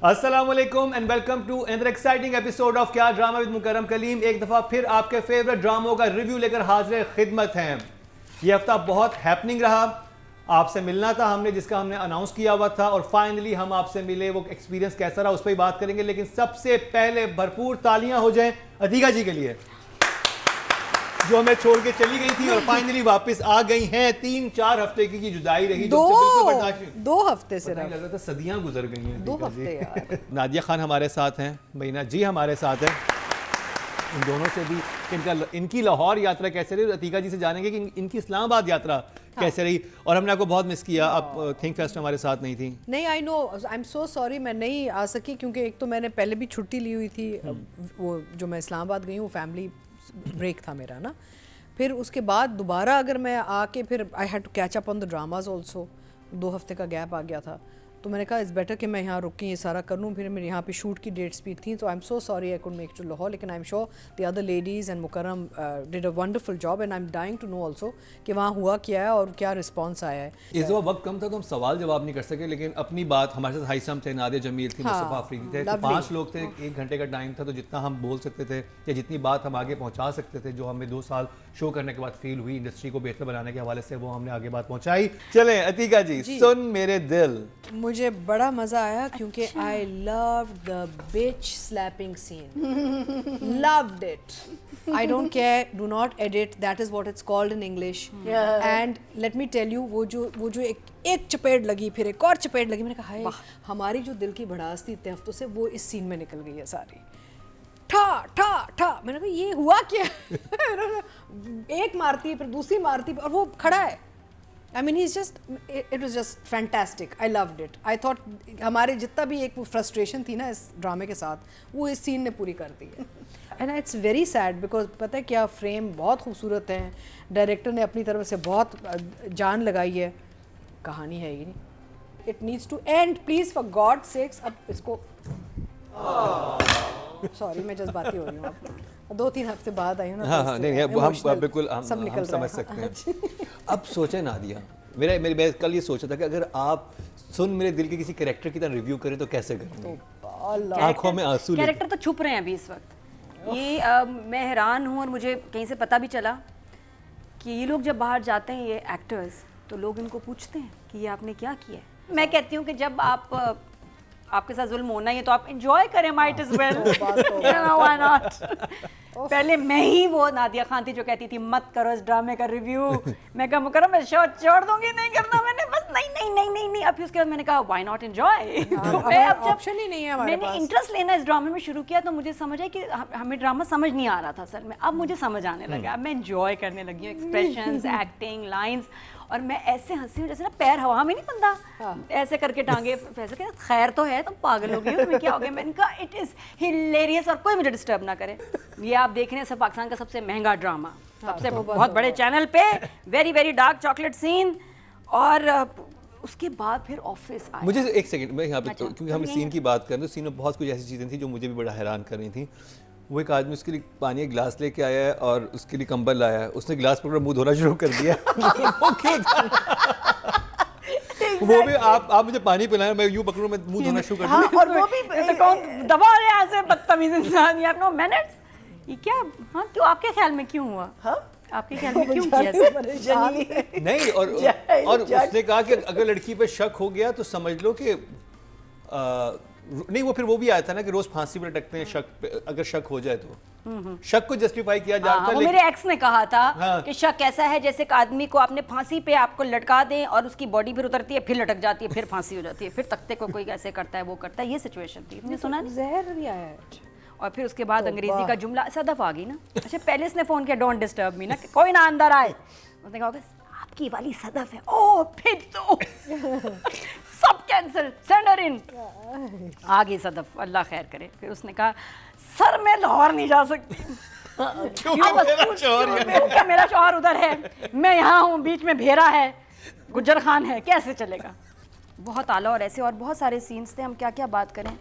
अस्सलामुअलैकुम and welcome to another exciting episode of Kya drama with Mukarram Kaleem. एक दफ़ा फिर आपके फेवरेट ड्रामों का रिव्यू लेकर हाजिर खिदमत हैं। ये हफ्ता बहुत हैपनिंग रहा। आपसे मिलना था हमने, जिसका हमने अनाउंस किया हुआ था, और फाइनली हम आपसे मिले। वो एक्सपीरियंस कैसा रहा उस पर ही बात करेंगे, लेकिन सबसे पहले भरपूर तालियां हो जाएं अतीका जी के लिए, जो हमें छोड़ के चली गई थी और फाइनली वापस आ गई हैं। 3-4 हफ्ते की जुदाई रही, दो हफ्ते से लग रहा था सदियां गुजर गई हैं। 2 हफ्ते यार। नादिया खान हमारे साथ हैं, महीना जी हमारे साथ हैं। इन दोनों से भी इनकी लाहौर यात्रा कैसे रही, अतीका जी से जानेंगे कि इनकी इस्लामाबाद यात्रा कैसे रही। और हमने आपको बहुत मिस किया, आप थिंक फेस्ट हमारे साथ नहीं थी। नहीं, I know, I am so sorry, मैं नहीं आ सकी क्योंकि एक तो मैंने पहले भी छुट्टी ली हुई थी। वो जो मैं इस्लामाबाद गई हूँ, फैमिली ब्रेक था मेरा ना। फिर उसके बाद दोबारा अगर मैं आके फिर I had to catch up on the dramas also. 2 हफ्ते का गैप आ गया था, तो मैंने कहा इट्स बेटर कि मैं यहाँ रुक के ये सारा कर लूँ। फिर मेरे यहाँ पे शूट की डेट्स भी थी, तो I am so sorry I could make to Lahore, लेकिन I am sure the other ladies and Mukarram did a wonderful job and I am dying to know also कि वहाँ हुआ क्या है और क्या रिस्पॉन्स आया है। इस दफ़ा वक्त कम था तो हम सवाल जवाब नहीं कर सके, लेकिन अपनी बात, हमारे साथ हाइसम थे, नादिया जमील थी, मुस्तफ़ा अफरीदी थे, तो 5 लोग थे। 1 घंटे का टाइम था, तो जितना हम बोल सकते थे या जितनी बात हम आगे पहुँचा सकते थे, जो हमें 2 साल शो करने के बाद फील हुई इंडस्ट्री को बेहतर बनाने के हवाले से, वो हमने आगे बात पहुँचाई। चलें अतीका जी, सुन मेरे दिल। मुझे बड़ा मजा आया क्योंकि I love the bitch slapping scene, loved it. I don't care, do not edit, that is what it's called in English. And let me tell you, वो जो एक चपेट लगी, फिर एक और चपेट लगी, मैंने कहा हाय, हमारी जो दिल की भड़ास थी इतने हफ्तों से, वो इस सीन में निकल गई है सारी। ठा ठा ठा, मैंने कहा ये हुआ क्या? एक मारती है, फिर दूसरी मारती है, और वो खड़ा है। I mean, it was just fantastic. I loved it. I thought हमारे जितना भी एक फ्रस्ट्रेशन थी ना इस ड्रामे के साथ, वो इस सीन ने पूरी कर दी है। And it's very sad because पता है क्या, फ्रेम बहुत खूबसूरत है, डायरेक्टर ने अपनी तरफ से बहुत जान लगाई है, कहानी है ही नहीं। It needs to end, please for God's sakes। अब इसको सॉरी, मैं जज्बाती हो रही हूँ। 2-3 हफ्ते बाद आई हूँ ना। हाँ, नहीं, हम बिल्कुल हम समझ सकते हैं। अब सोचें नादिया, मैं कल ये सोचा था कि अगर आप सुन मेरे दिल के किसी कैरेक्टर की तरह रिव्यू करें तो कैसे करेंगे? आंखों में आंसू। कैरेक्टर तो छुप रहे हैं अभी इस वक्त। ये मैं हैरान हूँ, और मुझे कहीं से पता भी चला कि ये लोग जब बाहर जाते हैं, ये एक्टर्स, तो लोग इनको पूछते हैं कि ये आपने क्या किया है। मैं कहती हूँ कि जब आपके साथ जुल्म होना ही है तो आप एंजॉय करें, might is well, why not. पहले मैं ही वो नादिया खान थी जो कहती थी मत करो इस ड्रामे का रिव्यू। मैं कहा मुकर्रम मैं शो छोड़ दूंगी, नहीं करना मैंने, बस नहीं। अब फिर उसके बाद मैंने कहा व्हाई नॉट एंजॉय। ऑप्शन ही नहीं है हमारे पास। मैंने इंटरेस्ट लेना इस ड्रामे में शुरू किया, तो मुझे समझ आया कि हमें ड्रामा समझ नहीं आ रहा था सर में। अब मुझे समझ आने लगा, अब मैं एंजॉय करने लगी हूँ एक्सप्रेशंस, एक्टिंग, लाइंस। और मैं ऐसे हंसी हूँ जैसे ना पैर हवा में नहीं बनता, ऐसे करके टांगे ऐसे के, खैर तो है, तुम पागल हो गई हो, तुम्हें क्या हो गया? मैंने कहा इट इज हिलेरियस, और कोई मुझे डिस्टर्ब ना करे। ये आप देख रहे हैं सब पाकिस्तान का सबसे महंगा ड्रामा, सबसे बहुत बड़े चैनल पे, very very dark chocolate scene. और उसके बाद फिर ऑफिस आया। मुझे एक सेकंड, मैं यहाँ पे क्योंकि हम सीन की बात कर रहे हैं, सीन में बहुत कुछ ऐसी चीज़ें थी जो मुझे भी बड़ा हैरान कर रही थी। वो एक आदमी उसके लिए पानी एक गिलास लेके आया है और उसके लिए कंबल लाया है, उसने गिलास पकड़ मुंह धोना शुरू कर दिया। वो क्यों था? वो भी आप मुझे पानी पिलाएं, मैं यूं पकड़ूं, मैं मुंह धोना शुरू कर दूं। हाँ, और वो भी तो कौन दबा रहे हैं ऐसे बदतमीज इंसान, यू हैव नो मैनर्स। ये क्या? हाँ, क्यों आपके ख्याल में क्यों हुआ? हाँ, आपके ख्याल में क्यों किया? नहीं, और उसने कहा कि अगर लड़की पे शक हो गया तो समझ लो कि नहीं, वो फिर वो भी आया था ना कि रोज फांसी पे लटकते हैं शक पे, अगर शक हो जाए तो शक को जस्टिफाई किया जाता है। वो मेरे एक्स ने कहा था कि शक ऐसा है जैसे एक आदमी को आपने फांसी पे आपको लटका दें और उसकी बॉडी फिर उतरती है, फिर लटक जाती है, फिर फांसी हो जाती है, फिर तख्ते को कोई ऐसे करता है, वो करता है। ये सिचुएशन थी, तुमने सुना? जहर भी आया है। और फिर उसके बाद अंग्रेजी का जुमला, सदफ आ गई ना। अच्छा, पहले इसने फोन किया डोंट डिस्टर्ब मी ना, कोई ना अंदर आए। उसने कहा आपकी वाली सदफ है। ओ फिर तो सब कैंसिल, सेंड हर इन। आ गई सदफ, अल्लाह खैर करे। फिर उसने कहा सर मैं लाहौर नहीं जा सकती। क्योंकि मेरा शौहर उधर है, मैं यहाँ हूँ, बीच में भेरा है, गुज्जर खान है, कैसे चलेगा? बहुत आला। और ऐसे और बहुत सारे सीन्स थे, हम क्या क्या बात करें।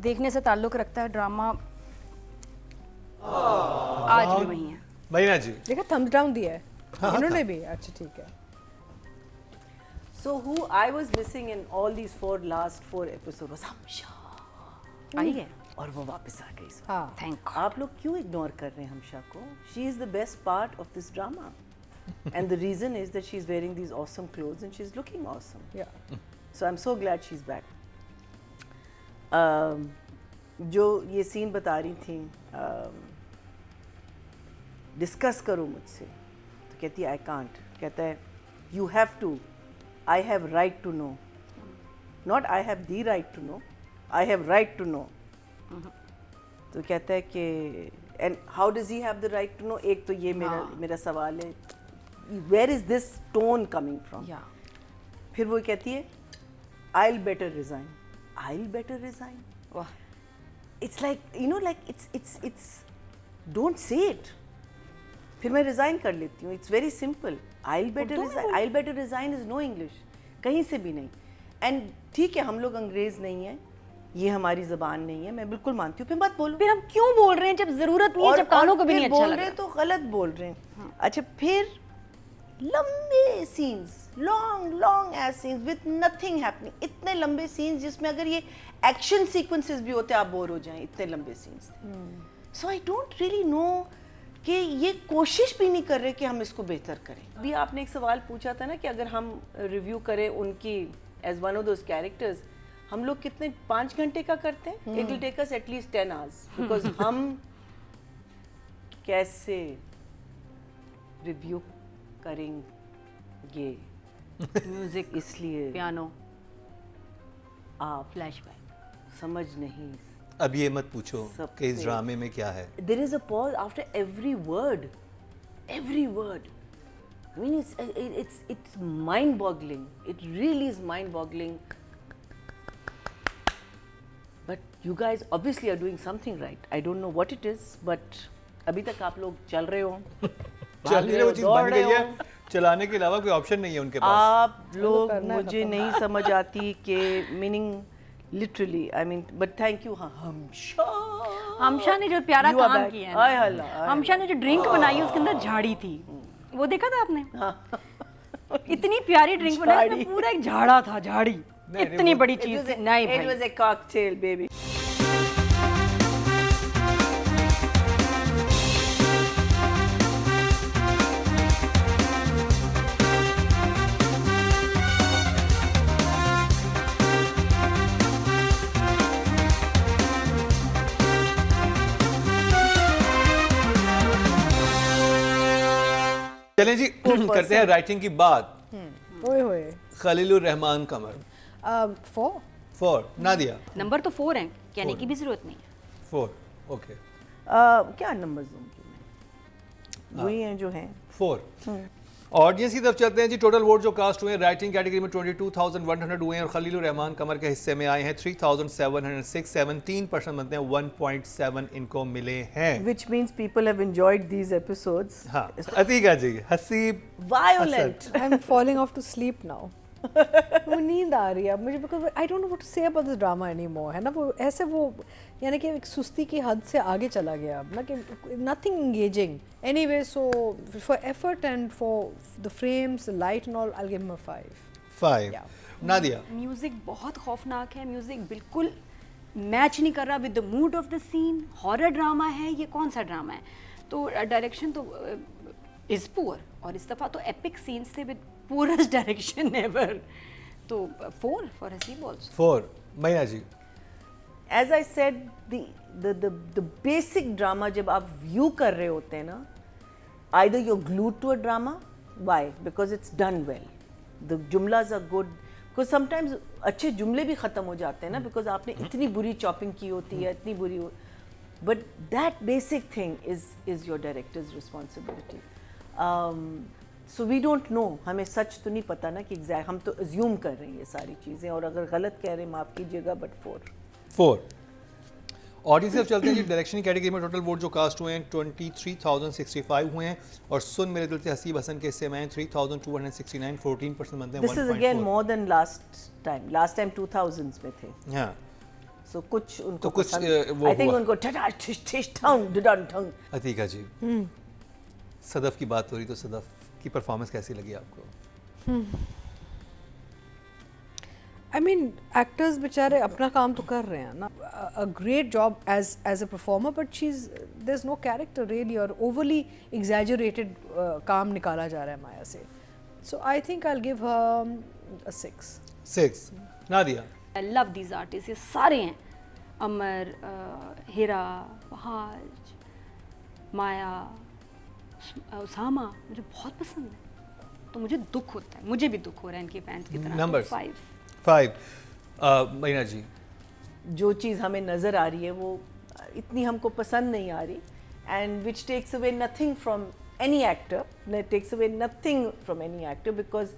देखने से ताल्लुक रखता है ड्रामा, आज भी वही है। महीना जी देखा, थम्स डाउन दिया है इन्होंने भी। अच्छा ठीक है। So who I was missing in all these last four episodes was Hamsha. आई है और वो वापस आ गई। हाँ थैंक आप लोग क्यों इग्नोर कर रहे हैं हमशा को? She is the best part of this drama and the reason is that she is wearing these awesome clothes and she is looking awesome. So I am so glad she is back. जो ये scene बता रही थी, discuss करो मुझसे, तो कहती है आई कांट। कहता है you have to, I have right to know, not I have the right to know, I have right to know. तो कहता है कि and how does he have the right to know? एक तो ये मेरा सवाल है, where is this tone coming from? या फिर वो कहती है I will better resign, I will better resign. वाह it's like you know, like it's don't say it. फिर मैं रिजाइन कर लेती हूँ, it's very simple. I will better resign, I will better resign is no English, कहीं से भी नहीं। एंड ठीक है, हम लोग अंग्रेज नहीं हैं, ये हमारी ज़बान नहीं है, मैं बिल्कुल मानती हूँ। फिर मत बोलो। फिर हम क्यों बोल रहे हैं जब जरूरत नहीं है, जब कानों को भी नहीं अच्छा बोल लग रहे रहा। तो गलत बोल रहे हैं। अच्छा, फिर लंबे scenes, long ass scenes with nothing happening, इतने लंबे सीन्स जिसमें अगर ये एक्शन सीक्वेंसेस भी होते आप बोर हो जाएं, इतने लंबे सीन्स थे। सो आई डोंट रियली नो कि ये कोशिश भी नहीं कर रहे कि हम इसको बेहतर करें। अभी आपने एक सवाल पूछा था ना कि अगर हम रिव्यू करें उनकी as one of those characters, हम लोग कितने 5 घंटे का करते हैं? It will take us at least 10 hours, because हम कैसे रिव्यू करेंगे म्यूजिक, इसलिए पियानो, आप फ्लैशबैक। समझ नहीं। अब ये मत पूछो सबसे- कि इस ड्रामे में क्या है। There is a pause after every word. Every word. I mean, it's mind-boggling. It really is mind-boggling. But you guys obviously are doing something right. I don't know what it is, but अभी तक आप लोग चल रहे हो, चल रही है वो चीज बन गई है, चलाने के अलावा कोई ऑप्शन नहीं है उनके पास। आप लोग मुझे नहीं समझ आती कि meaning literally, I mean, but thank you. हाँ, हमशा ने जो प्यारा You are काम back. किया आय है हल्ला, ना, हमशा ने जो ड्रिंक बनाई है उसके अंदर झाड़ी थी, वो देखा था आपने? इतनी प्यारी ड्रिंक बनाई, उसमें पूरा एक झाड़ा था, झाड़ी। इतनी बड़ी चीज थी। नहीं It भाई, was a cocktail, baby. चलें जी, करते हैं राइटिंग की बात। ओए होए खलीलुर रहमान कमर 4 4, नादिया नंबर तो 4 है, कहने की भी जरूरत नहीं है। 4, ओके क्या नंबर्स दूंगी मैं? वही हैं जो हैं। 4। ऑडियंस की तरफ चलते हैं जी। टोटल वोट जो कास्ट हुए हैं राइटिंग कैटेगरी में 22,100 हुए हैं और खलीलुर रहमान कमर के हिस्से में आए हैं 3,706, 17% बनते हैं, 1.7 इनको मिले हैं। Which means people have enjoyed these episodes. हाँ, Atika ji, Haseeb Violent. I am falling off to sleep now. मुझे नींद आ रही है अब मुझे, because I don't know what to say about this drama any more, है ना? वो ऐसे वो यानी कि एक सुस्ती की हद से आगे चला गया अब ना, कि nothing engaging anyway. So for effort and for the frames, light and all, I will give him a 5। 5। Nadia music बहुत खौफनाक है, म्यूजिक बिल्कुल मैच नहीं कर रहा with the mood of the scene. Horror drama है, ये कौन सा ड्रामा है? तो डायरेक्शन तो इज पुअर, और इस दफ़ा तो एपिक सीन्स थे विद पुअरेस्ट डायरेक्शन एवर। तो 4 फॉर हसीब आल्सो। 4। मैया जी As I said, the basic drama जब आप view कर रहे होते हैं ना, either you're glued to a drama, why? Because it's done well. The jumlas are good. Because sometimes अच्छे जुमले भी ख़त्म हो जाते हैं ना, because आपने इतनी बुरी chopping की होती है, इतनी बुरी but that basic thing is your director's responsibility. So we don't know, हमें सच तो नहीं पता ना कि exact, हम तो assume कर रहे हैं ये सारी चीज़ें, और अगर गलत कह रहे हैं माफ़ कीजिएगा, but 4. 4। ऑडियंस से चलते हैं जी। डायरेक्शन कैटेगरी में टोटल वोट जो कास्ट हुए हैं 23,065 हुए हैं और सुन मेरे दिल से हसीब हसन के हिस्से में हैं 3,269, 14% बनते हैं, This is again more than last time. Last time 2000s में थे. हाँ, So कुछ उनको तो कुछ, पसंद, वो I think हुआ। उनको ठठा ठिश ठिश ठंग डडन ठंग। अतीका जी, सदफ की बात हो रही, तो सदफ की परफॉर्मेंस कैसी लगी आपको? I mean, actors बेचारे अपना काम तो कर रहे हैं ना. A great job as a performer, but there's no character really, or overly exaggerated काम निकाला जा रहा है माया से. So I think I'll give her a 6. 6. Nadia. I love these artist, ये सारे हैं, अमर, हीरा, वहाज, माया, उसामा, मुझे बहुत पसंद है. तो मुझे दुख होता है, मुझे भी दुख हो रहा है इनके फैंस की तरह. Numbers. 5. मरीना जी. जो चीज़ हमें नज़र आ रही है वो इतनी हमको पसंद नहीं आ रही, and which takes away nothing from any actor, takes away nothing from any actor, because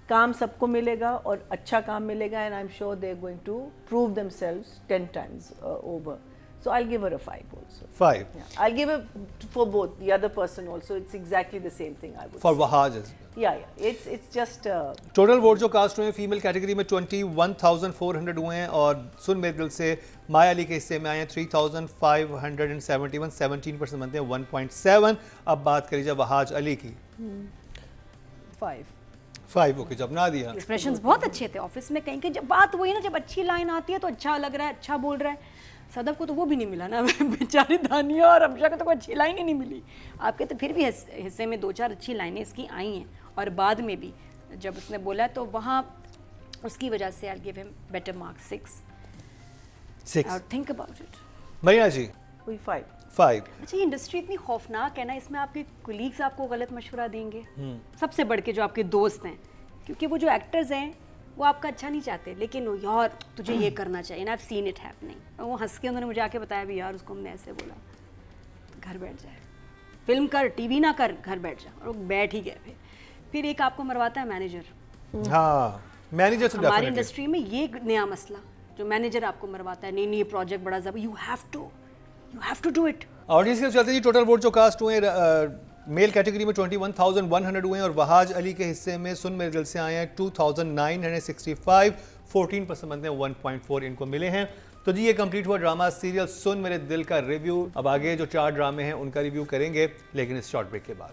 काम सबको मिलेगा और अच्छा काम मिलेगा, and I am sure they are going to prove themselves 10 times over. So I'll give her a 5 also. 5. Yeah. I'll give her for both, the other person also. It's exactly the same thing I would For say. Wahaj as well. Yeah. It's just total vote जो cast हुए हैं female category में 21,400 हुए हैं, और सुन मेरे दिल से माया अली के हिस्से में आए हैं 3,571, 17% बनते हैं 1.7. अब बात करी जब वहाज अली की. 5. 5. ओके, जब ना दिया. एक्सप्रेशंस बहुत अच्छे थे ऑफिस में. कहीं जब बात वही ना, जब अच्छी लाइन आती है तो अच्छा लग रहा है, अच्छा बोल रहा है. सदब को तो वो भी नहीं मिला ना. बेचारी दानिया और अमशा को तो कोई अच्छी लाइन ही नहीं मिली. आपके तो फिर भी हिस्से में 2-4 अच्छी लाइनें इसकी आई हैं, और बाद में भी जब उसने बोला तो वहाँ उसकी वजह से I give him better marks 6. 6. Think about it. Marina ji. we 5. 5. अच्छा, ये इंडस्ट्री इतनी खौफनाक है ना, इसमें आपके कोलीग्स आपको गलत मशवरा देंगे, सबसे बढ़ के जो आपके दोस्त हैं, क्योंकि वो जो एक्टर्स हैं वो आपका अच्छा नहीं चाहते, लेकिन वो यार तुझे ये करना चाहिए ना, आई हैव सीन इट हैपनिंग. वो हंस के उन्होंने मुझे आके बताया भी यार उसको हमने ऐसे बोला. तो घर बैठ जाए, फिल्म कर, टीवी ना कर, घर बैठ जा. और वो बैठ ही गए. फिर एक आपको मरवाता है मैनेजर. हाँ, मैनेजर से हमारी डेफिनेटली. इंडस्ट्री में ये एक नया मसला, जो मैनेजर आपको मरवाता है, नहीं ये प्रोजेक्ट बड़ा जब you have to do it. Audience के चलते जी टोटल वोट जो कास्ट हुए मेल कैटेगरी में 21,100 हुए हैं, और वहाज अली के हिस्से में सुन मेरे दिल से आए हैं 2,965, 14% बनते हैं 1.4 इनको मिले हैं. तो जी ये कंप्लीट हुआ ड्रामा सीरियल सुन मेरे दिल का रिव्यू. अब आगे जो 4 ड्रामे हैं उनका रिव्यू करेंगे, लेकिन इस शॉर्ट ब्रेक के बाद.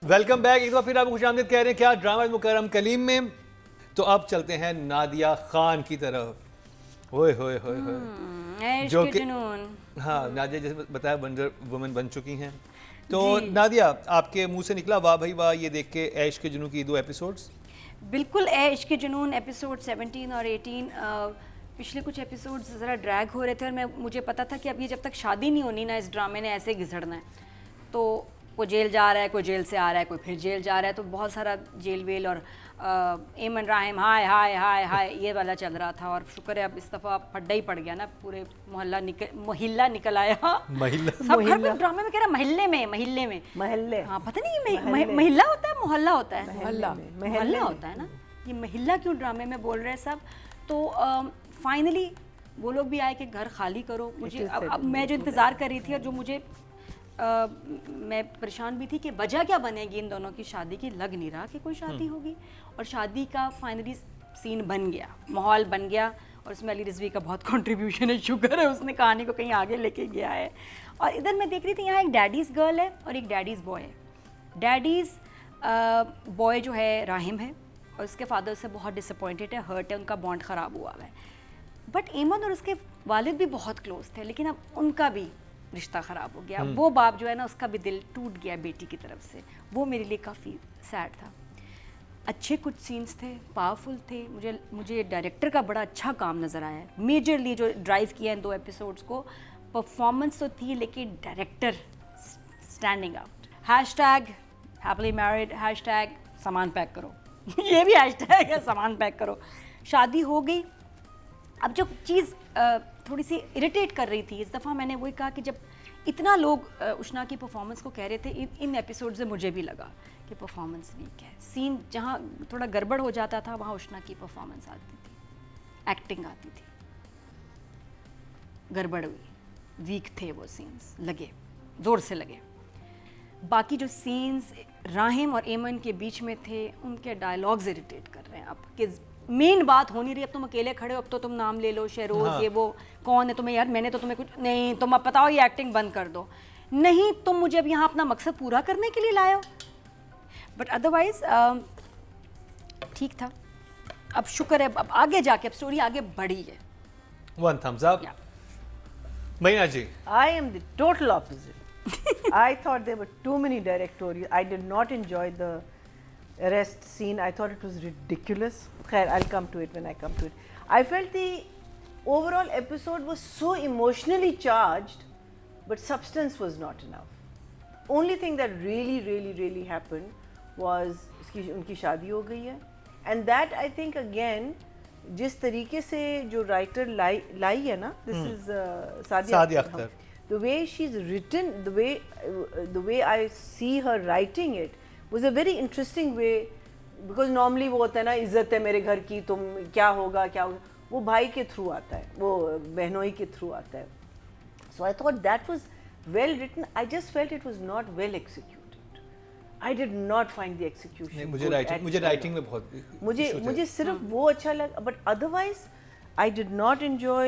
Welcome back. एक बार फिर आपको खुशामदीद कह रहे हैं क्या ड्रामा मुकर्रम कलीम में. तो अब चलते हैं नादिया खान की तरफ. होए होए होए होए, जो कि हाँ, नादिया जैसे बताया वंडर वुमन बन चुकी हैं. तो नादिया, आपके मुंह से निकला वाह भाई वाह ये देख के ऐश के जुनून की 2 एपिसोड्स. बिल्कुल, ऐश के जुनून एपिसोड 17 और 18 पिछले कुछ एपिसोड्स ज़रा ड्रैग हो रहे थे, और मुझे पता था कि अब ये जब तक शादी नहीं होनी ना, इस ड्रामे ने ऐसे घिसड़ना है. तो कोई जेल जा रहा है, कोई जेल से आ रहा है, कोई फिर जेल जा रहा है, तो बहुत सारा जेल वेल और एमन राहिम हाय हाय हाय हाय ये वाला चल रहा था. और शुक्र है अब इस दफ़ा फड्डा ही पड़ गया ना, पूरे महिला निकल आया. महिला सब हर कोई ड्रामे में कह रहा है महल्ले में. महल्ले. हाँ, पता नहीं महिला होता है मोहल्ला होता है. महल्ला होता है ना, ये महिला क्यों ड्रामे में बोल रहे हैं सब. तो फाइनली वो लोग भी आए कि घर खाली करो. मुझे अब मैं जो इंतज़ार कर रही थी और जो मुझे मैं परेशान भी थी कि वजह क्या बनेगी इन दोनों की शादी की, लग नहीं रहा कि कोई शादी होगी. और शादी का फाइनली सीन बन गया, माहौल बन गया, और उसमें अली रिजवी का बहुत कंट्रीब्यूशन है. शुक्र है उसने कहानी को कहीं आगे लेके गया है. और इधर मैं देख रही थी यहाँ एक डैडीज़ गर्ल है और एक डैडीज़ बॉय है. डैडीज़ बॉय जो है राहिम है, और उसके फादर से बहुत डिसअपॉइंटेड है, हर्ट है, उनका बॉन्ड ख़राब हुआ है. बट एमन और उसके वालिद भी बहुत क्लोज थे, लेकिन अब उनका भी रिश्ता ख़राब हो गया. वो बाप जो है ना, उसका भी दिल टूट गया बेटी की तरफ से. वो मेरे लिए काफ़ी सैड था. अच्छे कुछ सीन्स थे, पावरफुल थे. मुझे डायरेक्टर का बड़ा अच्छा काम नज़र आया है. मेजरली जो ड्राइव किया इन 2 एपिसोड्स को, परफॉर्मेंस तो थी, लेकिन director standing out. Happily married, सामान पैक करो. ये भी हैशटैग है, सामान पैक करो. शादी हो गई. अब जो चीज़ थोड़ी सी इरिटेट कर रही थी इस दफ़ा, मैंने वही कहा कि जब इतना लोग उष्णा की परफॉर्मेंस को कह रहे थे, इन एपिसोड से मुझे भी लगा कि परफॉर्मेंस वीक है. सीन जहाँ थोड़ा गड़बड़ हो जाता था वहाँ उष्णा की परफॉर्मेंस आती थी, एक्टिंग आती थी. गड़बड़ हुई, वीक थे वो सीन्स, लगे ज़ोर से लगे. बाकी जो सीन्स राहिम और एमन के बीच में थे उनके डायलॉग्स इरिटेट कर रहे हैं अब कि मेन बात हो नहीं रही, अब तुम अकेले खड़े हो, अब तो तुम नाम ले लो शहरोज, हाँ। ये वो कौन है तुम्हें यार, मैंने तो तुम्हें कुछ नहीं, तुम अब बताओ ये एक्टिंग बंद कर दो, नहीं तुम मुझे अब यहाँ अपना मकसद पूरा करने के लिए लाए हो। बट अदरवाइज ठीक था। अब शुक्र है अब आगे जाके अब स्टोरी आगे बढ़ी है। One thumbs up. Yeah. महीना जी। I am the total opposite. I thought there were too many directorial. I did not enjoy the arrest scene. I thought it was ridiculous. Khair, I'll come to it when I come to it. I felt the overall episode was so emotionally charged, but substance was not enough. Only thing that really happened was उनकी शादी हो गई है, and that I think again जिस तरीके से जो writer लाई है ना, this is Sadia Akhtar, the way she's written, the way I see her writing it was a very interesting way, because normally वो होता है ना, इज्जत है मेरे घर की, तुम क्या होगा, वो भाई के थ्रू आता है, वो बहनोई के थ्रू आता है. So I thought that was well written. I just felt it was not well executed. I did not find the execution मुझे good राइटिंग at मुझे all. राइटिंग में बहुत मुझे सिर्फ वो अच्छा लगा, but otherwise I did not enjoy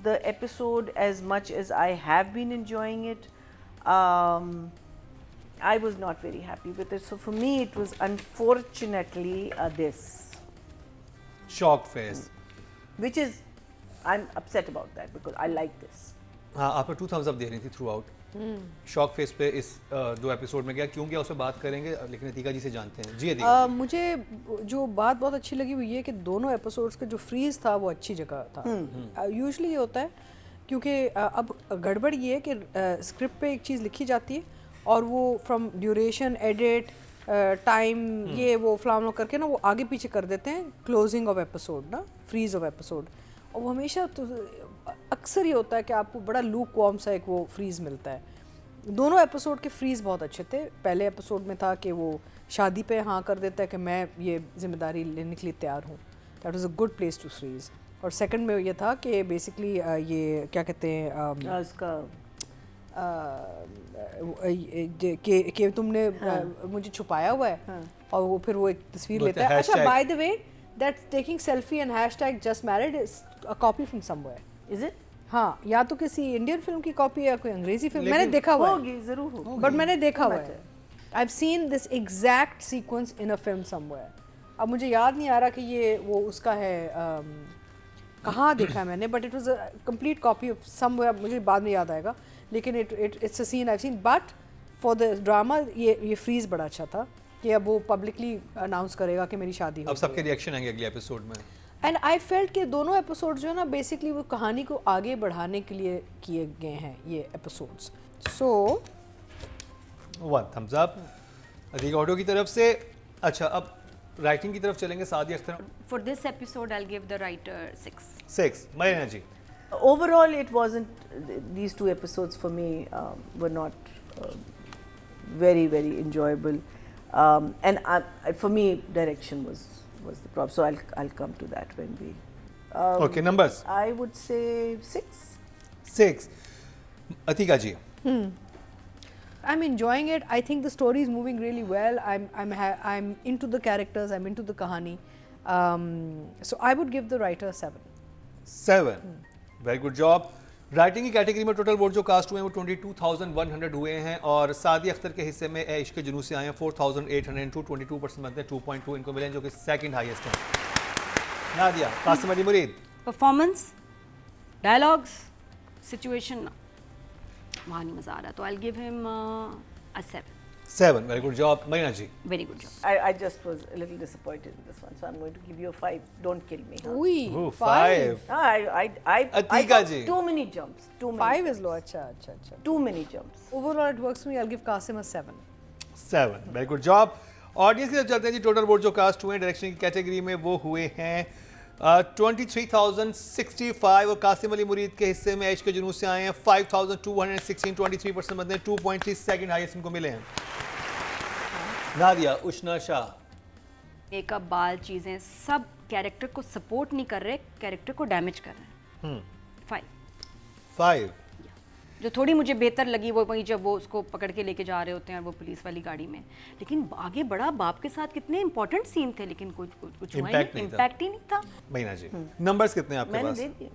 the episode as much as I have been enjoying it. I was not very happy with it. So for me it was unfortunately this, shock face. which is I'm upset about that because I like this. हाँ, आप 2 thumbs up दे रही थी through out. Shock face पे इस 2 episode में गया, क्यों गया उस पर बात करेंगे, लेकिन अतीका जी से जानते हैं। जी अतीका। मुझे जो बात बहुत अच्छी लगी वो ये कि दोनों एपिसोड्स का जो फ्रीज था वो अच्छी जगह था। यूजुअली ये होता है क्योंकि अब गड़बड़ ये है कि स्क्रिप्ट पे एक चीज़ लिखी जाती है और वो फ्रॉम ड्यूरेशन, एडिट, टाइम, ये वो फ्लाम करके ना वो आगे पीछे कर देते हैं क्लोजिंग ऑफ एपिसोड ना, फ्रीज ऑफ एपिसोड। और वो हमेशा तो अक्सर ये होता है कि आपको बड़ा लूक वॉर्म सा एक वो फ्रीज़ मिलता है। दोनों एपिसोड के फ्रीज़ बहुत अच्छे थे। पहले एपिसोड में था कि वो शादी पे हाँ कर देता है कि मैं ये जिम्मेदारी लेने के लिए तैयार हूँ, that was a good place to freeze. और सेकंड में ये था कि बेसिकली ये क्या कहते हैं उसका कि तुमने मुझे छुपाया हुआ है, और वो फिर वो एक तस्वीर वो लेता है। अच्छा, hashtag- by the way that taking selfie and hashtag just married is a copy from somewhere. is it? हाँ, या तो किसी इंडियन फिल्म की कॉपी है या कोई अंग्रेजी फिल्म, लेकिन मैंने देखा हुआ है, होगी, जरूर होगी। बट मैंने देखा हुआ होना है। आई have seen this exact sequence in a film somewhere. अब मुझे याद नहीं आ रहा कि ये वो उसका है, कहाँ देखा है मैंने, but it was a complete copy of somewhere, मुझे बाद में याद आएगा। लेकिन it's a scene I have seen, but for the drama ये फ्रीज बड़ा अच्छा था कि अब वो पब्लिकली अनाउंस करेगा कि मेरी शादी हो अब सबके रिएक्शन आएंगे अगले एपिसोड में। एंड आई फेल्ट कि दोनों एपिसोड जो है ना बेसिकली वो कहानी को आगे बढ़ाने के लिए किए गए हैं ये episodes. So 1 thumbs up Atiqa audio की तरफ से। अच्छा, अब राइटिंग की तरफ चलेंगे। Sadia Akhtar. For this episode, I'll give the writer 6. 6। Marina ji. Overall, it wasn't. These 2 episodes for me were not very enjoyable, and for me, direction was the problem. So I'll come to that when we. Okay, numbers. I would say 6. 6। Atiqa ji. I'm enjoying it. I think the story is moving really well. I'm into the characters. I'm into the kahani. So I would give the writer 7. 7। Very good job. Writing की category में total vote जो cast हुए हैं वो 22,100 हुए हैं, और सादिया अख्तर के हिस्से में ए इश्क जुनून से आए हैं 4,802, 22% बनते हैं 2.2 इनको मिले हैं, जो कि सेकंड हाईएस्ट है। नादिया। कासिम अली मुरीद। Performance, dialogues, situation, वहाँ नहीं मज़ा आ रहा, तो I'll give him a 7. 7। Very good job. Marina ji. Very good job. I just was a little disappointed in this one, so I'm going to give you a 5. Don't kill me. Huh? Ooh, Ooh, 5. 5। No, I Atika got ji. too many jumps. 5 is low. अच्छा. Too many jumps. Overall, it works for me. I'll give Qasim a 7. 7। Very good job. Audience की तरफ चलते हैं जी। Total vote जो cast हुए हैं direction की category में वो हुए हैं 23,065, और कासिम अली मुरीद के हिस्से में इश्क जुनून से आए हैं 5,216, 23% बनते हैं 2.3 सेकंड हाईएस्ट इनको मिले हैं। नादिया। उष्णा शाह। मेकअप, बाल, चीज़ें सब कैरेक्टर को सपोर्ट नहीं कर रहे, कैरेक्टर को डैमेज कर रहे हैं। 5. 5। जो थोड़ी मुझे बेहतर लगी वो वही जब वो उसको पकड़ के लेके जा रहे होते हैं वो पुलिस वाली गाड़ी में, लेकिन आगे बढ़ा बाप के साथ कितने इंपॉर्टेंट सीन थे लेकिन कुछ हुआ Impact नहीं, नहीं था। इम्पैक्ट ही नहीं था। महीना जी, नंबर्स कितने हैं आपके मैंने पास? दे दिया,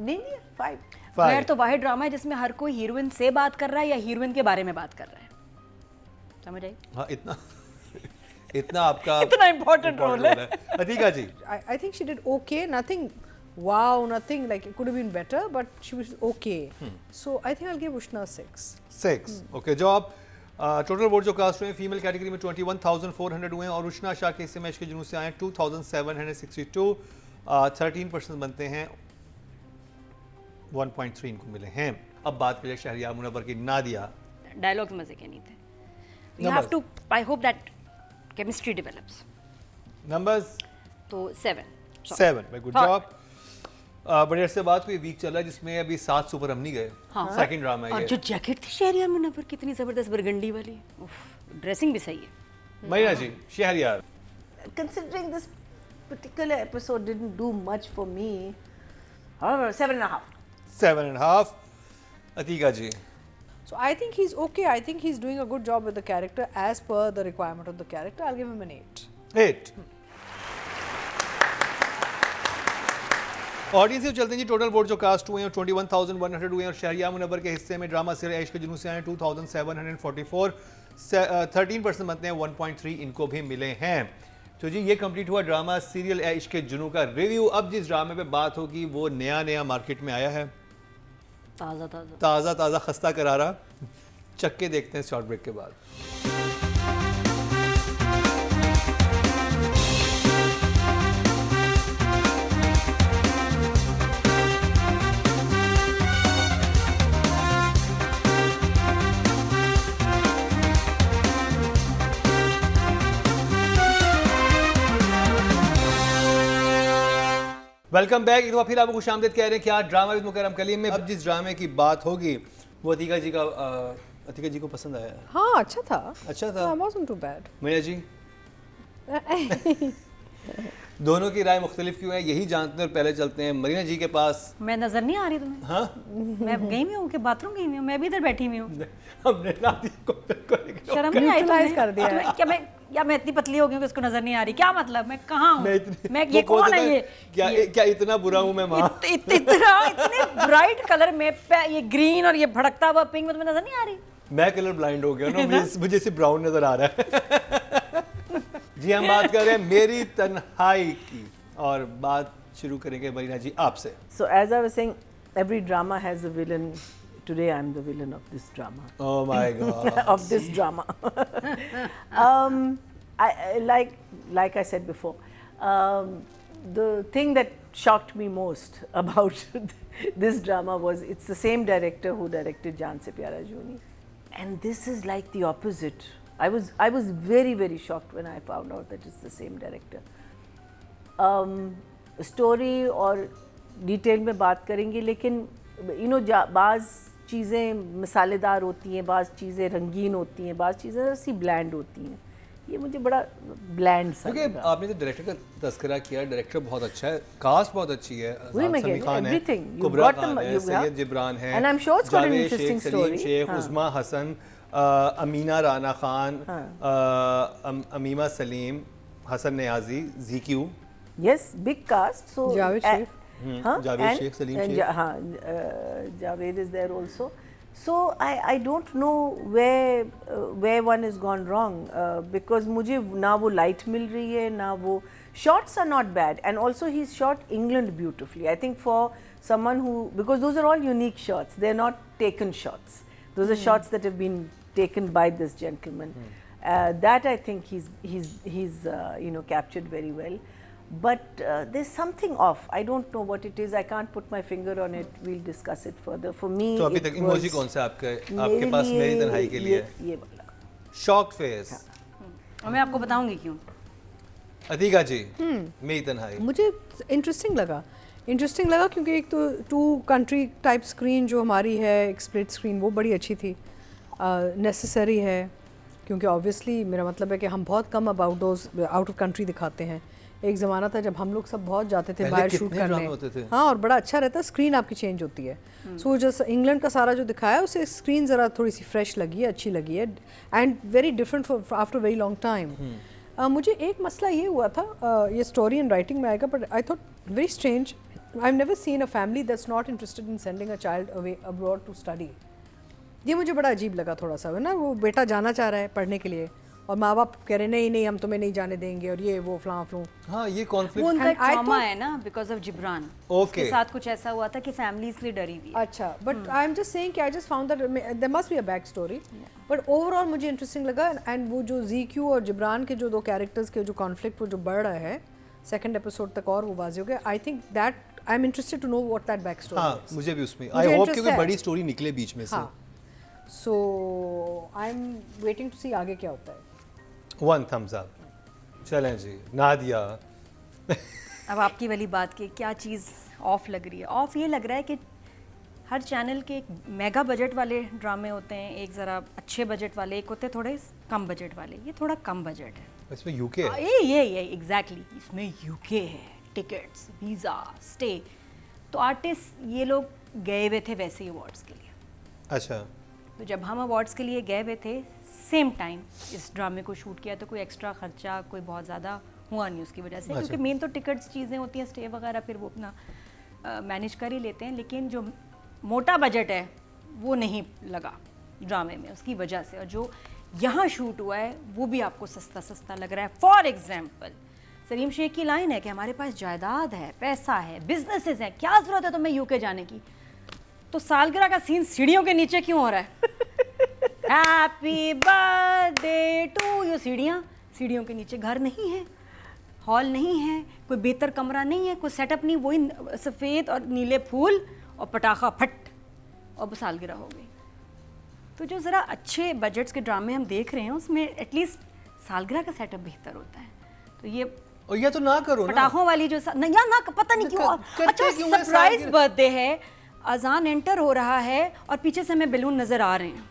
नहीं दिया 5. खैर तो वाहिद ड्रामा है जिसमें हर कोई हीरोइन से बात कर रहा है या हीरोइन के बारे में बात कर रहा है, समझ आई? हाँ, इतना आपका इतना important role है। अतीका जी, I think she did okay. Nothing, wow, nothing like it could have been better, but she was okay. So I think I'll give Ushna 6. 6. Okay, job total vote जो कास्ट हुए हैं female category में 21,400 हुए हैं और उष्णा शाह के हिस्से में इश्क जुनून से आए 2,762, 13% बनते हैं, 1.3 इनको मिले हैं। अब बात करें शहरियार मुनव्वर की नादिया। डायलॉग्स मजे के नहीं थे। You have to, I hope that chemistry develops. Numbers तो 7. 7, वेरी गुड हाँ। जॉब। बड़े अरसे बाद कोई वीक चल रहा है जिसमें अभी 7 सुपर हम नहीं गए। हाँ। सेकंड ड्रामा और है जो ये। जैकेट थी शहरियार मुनव्वर की इतनी जबरदस्त बरगंडी वाली, ड्रेसिंग भी सही है। महीना जी, Shahryar. Considering this particular episode didn't do much for me, however, 7.5. 7.5, Atiqa ji. So I think he's okay. I think he's doing a good job with the character as per the requirement of the character. I'll give him an 8. 8। Audience से चलते हैं जी, total vote जो cast हुए हैं 21,100 हुए हैं और शहरियार मुनव्वर के हिस्से में ड्रामा सिर इश्क जुनून से आए 2,744, 13% बनते हैं, 1.3 इनको भी मिले हैं। तो जी ये कंप्लीट हुआ ड्रामा सीरियल इश्क जुनून का रिव्यू। अब जिस ड्रामे पे बात होगी वो नया मार्केट में आया है, ताज़ा खस्ता करारा। चक्के देखते हैं शॉर्ट ब्रेक के बाद। Welcome back. एक बार फिर आपको खुशामदीद कह रहे हैं क्या ड्रामा विद मुकर्रम कलीम में। अब जिस ड्रामे की बात होगी वो अतीका जी को पसंद आया। हाँ, अच्छा था। अच्छा था। wasn't too bad. मरिया जी, दोनों की राय मुख्तलिफ क्यों है यही जानते हैं और पहले चलते हैं मरीना जी के पास। मैं नजर नहीं आ रही तुम्हें? हाँ, मैं गई हुई हूँ कि बाथरूम गई हुई हूँ, मैं भी इधर बैठी हुई हूँ। हमने नादिया को शर्म नहीं आई Neutralize तुम्हें? कर दिया तुम्हें- क्या मैं इतनी पतली हो गई हूँ कि उसको नजर नहीं आ रही? क्या मतलब? मैं कहाँ हूँ? मैं वो ये कौन बोलता है था, ये? क्या इतना बुरा हूँ मैं माँ? इतने ब्राइट कलर में ये ग्रीन और ये भड़कता हुआ पिंक में तुम्हें नजर नहीं आ रही? मैं कलर ब्लाइंड हो गया ना, मुझे सिर्फ ब्राउन नजर आ रहा है। जी हम बात कर रहे हैं मेरी तन्हाई की और बात शुरू करेंगे मरीना जी आपसे। So as I was saying, every drama has a villain. Today I'm the villain of this drama. Oh my God. Of this drama. I like I said before, the thing that shocked me most about this drama was it's the same director who directed Jaan Se Pyara Juni, and this is like the opposite. I was very shocked when I found out that it's the same director. Story और detail में बात करेंगे, लेकिन बाज़ चीज़ें मसालेदार होती हैं, बाज़ चीज़ें रंगीन होती हैं, बाज़ चीज़ें ऐसी ब्लैंड होती हैं। ये मुझे बड़ा ब्लैंड सा क्योंकि लगा। आपने जो डायरेक्टर का तस्करा किया, डायरेक्टर बहुत अच्छा है, कास्ट बहुत अच्छी है, वही मैं समी कह रही हूँ, खान है, everything. You've कुबरा got them, Khan है, you have- सैयद जिब्रान है, And I'm sure it's got an Javed interesting Sheikh, Salim story. Sheikh, हाँ। उस्मा Hasan, Amina Rana Khan, Amima Salim, Hasan Niazi, ZQ, Yes, big cast. So Javed Sheikh. Javed Sheikh, Salim Sheikh. Javed is there also. So I don't know where one has gone wrong, because मुझे ना वो light मिल रही है, ना वो shots are not bad, and also he's shot England beautifully. I think for someone who, because those are all unique shots, they're not taken shots. Those are shots that have been taken by this gentleman. That I think he's captured very well. But there's something off. I don't know what it is. I can't put my finger on it. We'll discuss it further. For me, तो अभी it तक emoji was- कौन सा आपके मेरे पास लिए मेरी तन्हाई के लिए? ये वाला। Shock face. और मैं आपको बताऊंगी क्यों। अतीका जी, मेरी तन्हाई। मुझे इंटरेस्टिंग लगा क्योंकि एक तो 2 कंट्री टाइप स्क्रीन जो हमारी है, एक स्प्लिट स्क्रीन, वो बड़ी अच्छी थी, नेसेसरी है, क्योंकि ऑब्वियसली मेरा मतलब है कि हम बहुत come about those out of country दिखाते हैं। एक ज़माना था जब हम लोग सब बहुत जाते थे पहले बाहर कितने शूट करने। ड्रामे होते थे? हाँ, और बड़ा अच्छा रहता है, स्क्रीन आपकी चेंज होती है। सो जैसे इंग्लैंड का सारा जो दिखाया उसे स्क्रीन ज़रा थोड़ी सी फ्रेश लगी है, अच्छी लगी है, and very different after very long time. मुझे एक मसला ये हुआ था, ये स्टोरी एंड राइटिंग में आएगा, but I thought very strange, I have never seen a family that's not interested in sending a child away abroad to study. ये मुझे बड़ा अजीब लगा थोड़ा सा, है ना, वो बेटा जाना चाह रहा है पढ़ने के लिए और माँ बाप कह रहे नहीं नहीं हम तुम्हें नहीं जाने देंगे और ये वो फलां फ्लूं। हाँ, ये वो कॉन्फ्लिक्ट। उनका And I ट्रॉमा thought- है ना बिकॉज ऑफ जिब्रान। Okay. उसके साथ कुछ ऐसा हुआ था कि फैमिली इसलिए डरी हुई है। अच्छा, but I am just saying कि I just found that there must be a back story, but overall मुझे इंटरेस्टिंग लगा। एंड वो जो ZQ और जिब्रान के जो दो कैरेक्टर्स के जो कॉन्फ्लिक्ट वो जो बढ़ रहा है सेकंड एपिसोड तक और वो वाज़ेह हो गया। I think that I am interested to know what that back story हाँ, मुझे भी उसमें मुझे आई होप interest कि कोई है। बड़ी स्टोरी निकले बीच में से। हाँ, सो आई एम वेटिंग टू सी आगे क्या होता है। 1 thumbs up। चलें जी, नादिया। अब आपकी वाली बात की क्या चीज़ ऑफ लग रही है? ऑफ ये लग रहा है कि हर चैनल के एक मेगा बजट वाले ड्रामे होते हैं, एक ज़रा अच्छे बजट वाले, एक होते हैं थोड़े कम बजट वाले। ये थोड़ा कम बजट है। इसमें यूके है। ये एग्जैक्टली इसमें यूके है, टिकट्स, वीज़ा, स्टे। तो आर्टिस्ट ये लोग गए हुए थे वैसे ही अवार्ड्स के लिए। अच्छा, तो जब हम अवार्ड्स के लिए गए हुए थे सेम टाइम इस ड्रामे को शूट किया, तो कोई एक्स्ट्रा खर्चा कोई बहुत ज़्यादा हुआ नहीं उसकी वजह से, अच्छा। क्योंकि मेन तो टिकट्स चीज़ें होती हैं, स्टे वगैरह फिर वो अपना मैनेज कर ही लेते हैं। लेकिन जो मोटा बजट है वो नहीं लगा ड्रामे में उसकी वजह से, और जो यहाँ शूट हुआ है वो भी आपको सस्ता सस्ता लग रहा है। फॉर एग्जाम्पल सलीम शेख की लाइन है कि हमारे पास जायदाद है, पैसा है, बिजनेसेस हैं, क्या ज़रूरत है तुम्हें यूके जाने की? तो सालगिरह का सीन सीढ़ियों के नीचे क्यों हो रहा है? Happy birthday to you. सीढ़ियों के नीचे घर नहीं है, हॉल नहीं है, कोई बेहतर कमरा नहीं है, कोई सेटअप नहीं, वही सफ़ेद और नीले फूल और पटाखा फट और सालगिरह हो गई। तो जो ज़रा अच्छे बजट्स के ड्रामे हम देख रहे हैं उसमें एटलीस्ट सालगिरह का सेटअप बेहतर होता है। तो ये और ये तो ना करो ना। पटाखों वाली जो नहीं या ना पता नहीं क्यों। करते अच्छा, क्यों है सरप्राइज सालगिरह? बर्थडे है, अजान एंटर हो रहा है और पीछे से हमें बैलून नजर आ रहे हैं,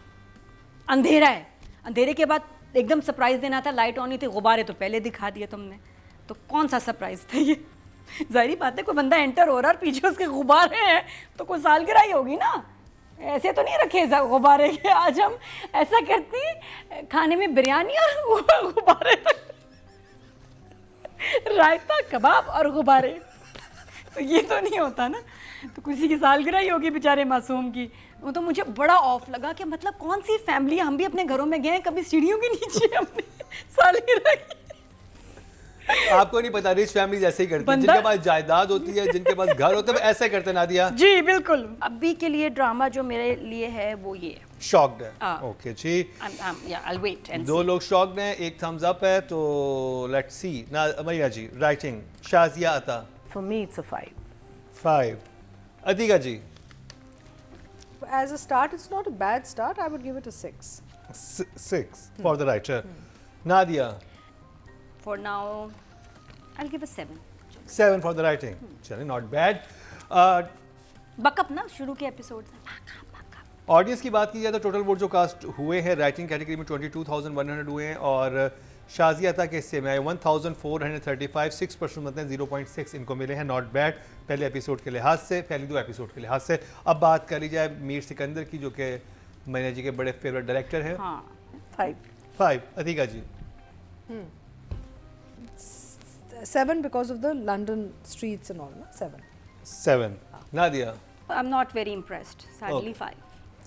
अंधेरा है, अंधेरे के बाद एकदम सरप्राइज देना था, लाइट ऑन ही थी, गुब्बारे तो पहले दिखा दिए तुमने, तो कौन सा सरप्राइज था ये? जाहिर बात है कोई बंदा एंटर हो रहा है और पीछे उसके गुब्बारे हैं तो कोई सालगिरह ही होगी ना, ऐसे तो नहीं रखे गुब्बारे के। आज हम ऐसा करते खाने में बिरयानी और गुब्बारे, रायता कबाब और गुब्बारे, तो ये तो नहीं होता ना। तो किसी की सालगिरह ही होगी बेचारे मासूम की। वो तो मुझे बड़ा ऑफ लगा कि मतलब कौन सी फैमिली, हम भी अपने घरों में गए कभी सीढ़ियों के नीचे अपने सालगिरह की। आपको नहीं पता, रिच फैमिली जैसे ही करती है, बंदा- जिनके पास जायदाद होती है, जिनके पास घर होते हैं, वो ऐसे करते नादिया। जी बिल्कुल। अभी के लिए ड्रामा जो मेरे लिए है वो ये है। शॉक्ड है। हाँ। ओके जी, I'll wait and दो see. लोग शॉक्ड हैं, एक थम्स अप है। तो लेट्स सी ना मरिया जी, राइटिंग शाजिया अता For me, it's a 5. 5, Atiqa ji As a start, it's not a bad start. I would give it a 6. 6 for the writer, Nadia For now, I'll give a 7. 7 for the writing, चलिए not bad. Backup ना शुरू के episode से। Audience की बात की जाए तो टोटल वोट जो कास्ट हुए हैं राइटिंग कैटेगरी में 22,100 हुए हैं, और शाजिया तक के हिस्से में आए 1,435, 6% मतलब 0.6 इनको मिले हैं। नॉट बैड पहले एपिसोड के लिहाज से, पहले 2 एपिसोड के लिहाज से। अब बात कर ली जाए मीर सिकंदर की, जो कि मैना जी के बड़े फेवरेट डायरेक्टर हैं। हाँ 5. 5, अतीका जी 7 because of the London streets and all. No? 7. 7, Nadia I'm not very impressed. Sadly, Okay. 5.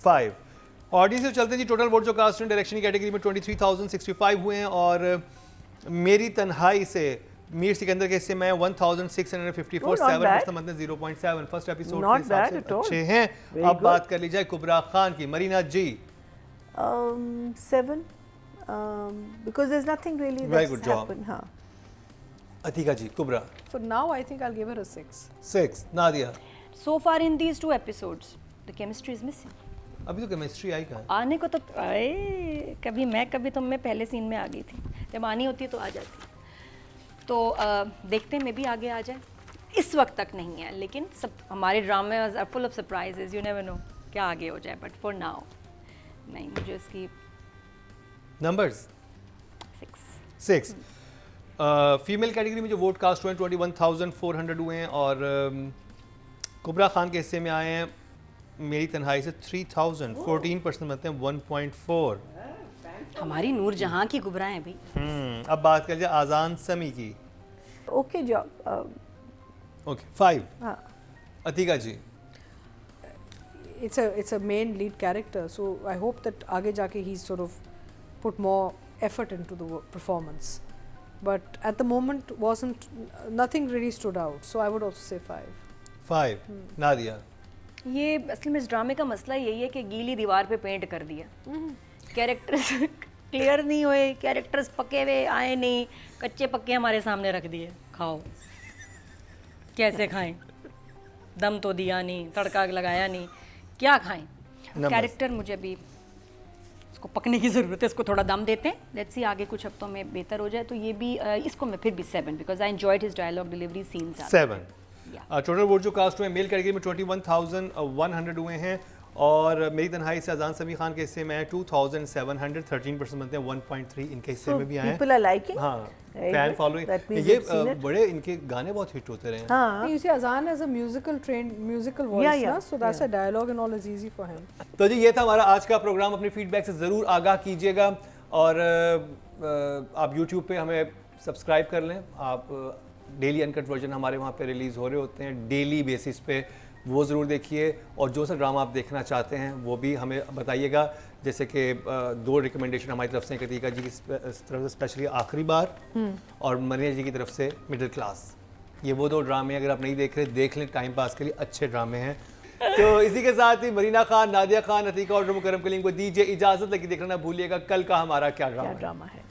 5। Audience से चलते जी, टोटल वोट जो कास्ट एंड डायरेक्शन की कैटेगरी में 23,065 हुए हैं, और मेरी तन्हाई से मीर सिकंदर के हिस्से में 1,654, Oh, not 7 bad. मतलब 0.7 फर्स्ट एपिसोड Not के हिसाब bad से at all. अच्छे हैं। Very अब good. बात कर ली जाए कुबरा खान की, मरीना जी 7. Because there's nothing really Very that's good job. happened. हाँ. अतीका जी कुबरा For now, I think I'll give her a 6. 6, Nadia So far in these 2 episodes, the chemistry is missing. अभी तो केमिस्ट्री आई कहाँ? आने को तो आए, कभी मैं कभी तुम में पहले सीन में आ गई थी, जब आनी होती तो आ जाती। तो देखते हैं, मे भी आगे आ जाए, इस वक्त तक नहीं है, लेकिन सब हमारे ड्रामे are full of surprises, you never know क्या आगे हो जाए, बट फॉर नाउ नहीं, मुझे इसकी नंबर्स 6। 6। फीमेल कैटेगरी में जो वोट कास्ट हुए हैं 21,400 हुए हैं और कुबरा खान के हिस्से में आए हैं मेरी तन्हाई से 3,000 14% बनते हैं 1.4। हमारी नूर जहाँ की गुबरा है भाई। अब बात कर लिया आज़ान समी की। Okay job okay 5। हाँ अतीका जी। it's a main lead character, so I hope that आगे जाके he's sort of put more effort into the performance, but at the moment nothing really stood out, so I would also say 5. Nadia. ये असल में इस ड्रामे का मसला यही है कि गीली दीवार पे पेंट कर दिया, कैरेक्टर्स क्लियर नहीं हुए, कैरेक्टर्स पके हुए आए नहीं, कच्चे पक्के हमारे सामने रख दिए, खाओ कैसे खाएं, दम तो दिया नहीं, तड़का लगाया नहीं, क्या खाएं। कैरेक्टर मुझे अभी इसको पकने की ज़रूरत है, इसको थोड़ा दम देते हैं, लेट्स सी आगे कुछ हफ्तों में बेहतर हो जाए। तो ये भी इसको मैं फिर भी 7 because I enjoyed his dialogue delivery scenes. 7। Total vote जो कास्ट हुए मेल कैटेगरी में 21,100 हुए हैं और मेरी तन्हाई से अजान समी खान के हिस्से में है 2,700 13% बनते हैं 1.3 इनके हिस्से में भी आए हैं। people are liking. हाँ Very fan good. Following That means ये you've seen it. बड़े इनके गाने बहुत हिट होते रहे हैं। हाँ You see, Azan has a musical voice, Yeah, yeah, na? So that's a dialogue and all is easy for him. तो जी ये था हमारा आज का प्रोग्राम। अपनी फीडबैक से ज़रूर आगाह कीजिएगा और आप YouTube पे हमें सब्सक्राइब कर लें। आप डेली अनकट वर्जन हमारे वहाँ पे रिलीज़ हो रहे होते हैं डेली बेसिस पे, वो ज़रूर देखिए और जो सा ड्रामा आप देखना चाहते हैं वो भी हमें बताइएगा। जैसे कि 2 रिकमेंडेशन हमारी तरफ से, कतीका जी की तरफ से स्पेशली आखिरी बार और मनिया जी की तरफ से मिडिल क्लास। ये वो 2 ड्रामे अगर आप नहीं देख रहे देख लें, टाइम पास के लिए अच्छे ड्रामे हैं। तो इसी के साथ ही मरीना खान, नादिया खान, अतीका और मुकरम कलीम को दीजिए इजाज़त। लगी देखना ना भूलिएगा कल का हमारा क्या ड्रामा है।